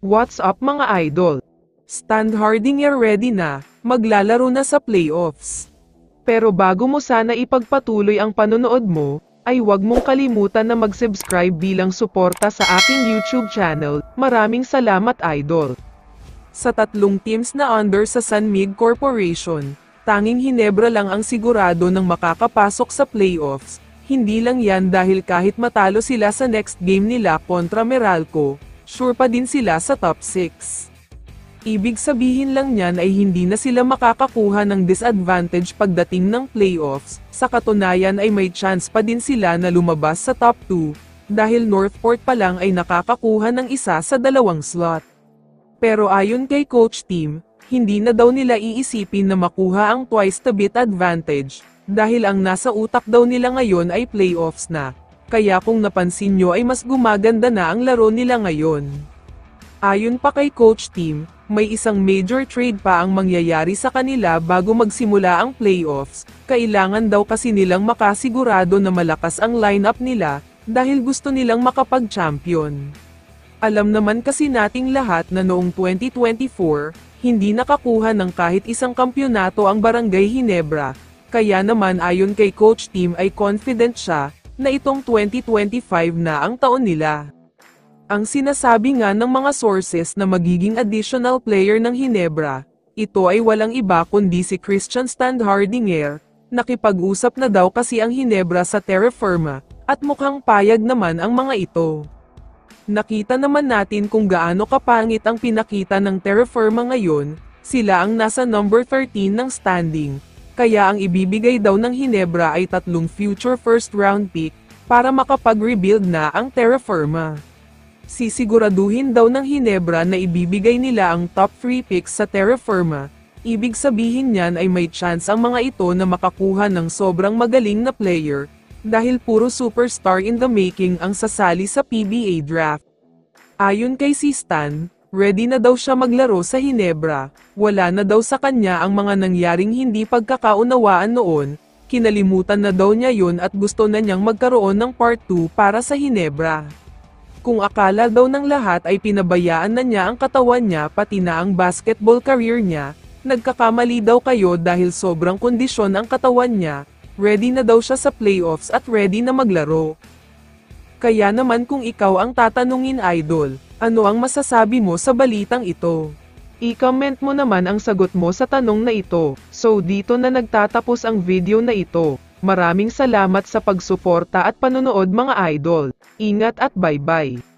What's up mga idol? Stan Hardinger ready na, maglalaro na sa playoffs. Pero bago mo sana ipagpatuloy ang panonood mo, ay huwag mong kalimutan na mag-subscribe bilang suporta sa aking YouTube channel. Maraming salamat idol. Sa tatlong teams na under sa San Mig Corporation, tanging Ginebra lang ang sigurado ng makakapasok sa playoffs. Hindi lang yan dahil kahit matalo sila sa next game nila kontra Meralco, sure pa din sila sa top 6. Ibig sabihin lang niyan ay hindi na sila makakakuha ng disadvantage pagdating ng playoffs, sa katunayan ay may chance pa din sila na lumabas sa top 2, dahil Northport pa lang ay nakakakuha ng isa sa dalawang slot. Pero ayon kay Coach Tim, hindi na daw nila iisipin na makuha ang twice the bit advantage, dahil ang nasa utak daw nila ngayon ay playoffs na. Kaya kung napansin nyo ay mas gumaganda na ang laro nila ngayon. Ayon pa kay Coach Tim, may isang major trade pa ang mangyayari sa kanila bago magsimula ang playoffs. Kailangan daw kasi nilang makasigurado na malakas ang lineup nila, dahil gusto nilang makapag-champion. Alam naman kasi nating lahat na noong 2024, hindi nakakuha ng kahit isang kampyonato ang Barangay Ginebra. Kaya naman ayon kay Coach Tim ay confident siya, na itong 2025 na ang taon nila. Ang sinasabi nga ng mga sources na magiging additional player ng Ginebra, ito ay walang iba kundi si Christian Stan Hardinger. Nakipag-usap na daw kasi ang Ginebra sa Terra Firma, at mukhang payag naman ang mga ito. Nakita naman natin kung gaano kapangit ang pinakita ng Terra Firma ngayon, sila ang nasa number 13 ng standing. Kaya ang ibibigay daw ng Ginebra ay 3 future first round pick, para makapag-rebuild na ang Terra Firma. Sisiguraduhin daw ng Ginebra na ibibigay nila ang top 3 picks sa Terra Firma. Ibig sabihin niyan ay may chance ang mga ito na makakuha ng sobrang magaling na player, dahil puro superstar in the making ang sasali sa PBA draft. Ayon kay si Stan, ready na daw siya maglaro sa Ginebra, wala na daw sa kanya ang mga nangyaring hindi pagkakaunawaan noon, kinalimutan na daw niya yun at gusto na niyang magkaroon ng part 2 para sa Ginebra. Kung akala daw ng lahat ay pinabayaan na niya ang katawan niya pati na ang basketball career niya, nagkakamali daw kayo dahil sobrang kondisyon ang katawan niya, ready na daw siya sa playoffs at ready na maglaro. Kaya naman kung ikaw ang tatanungin idol, ano ang masasabi mo sa balitang ito? I-comment mo naman ang sagot mo sa tanong na ito. So dito na nagtatapos ang video na ito. Maraming salamat sa pagsuporta at panonood mga idol. Ingat at bye-bye.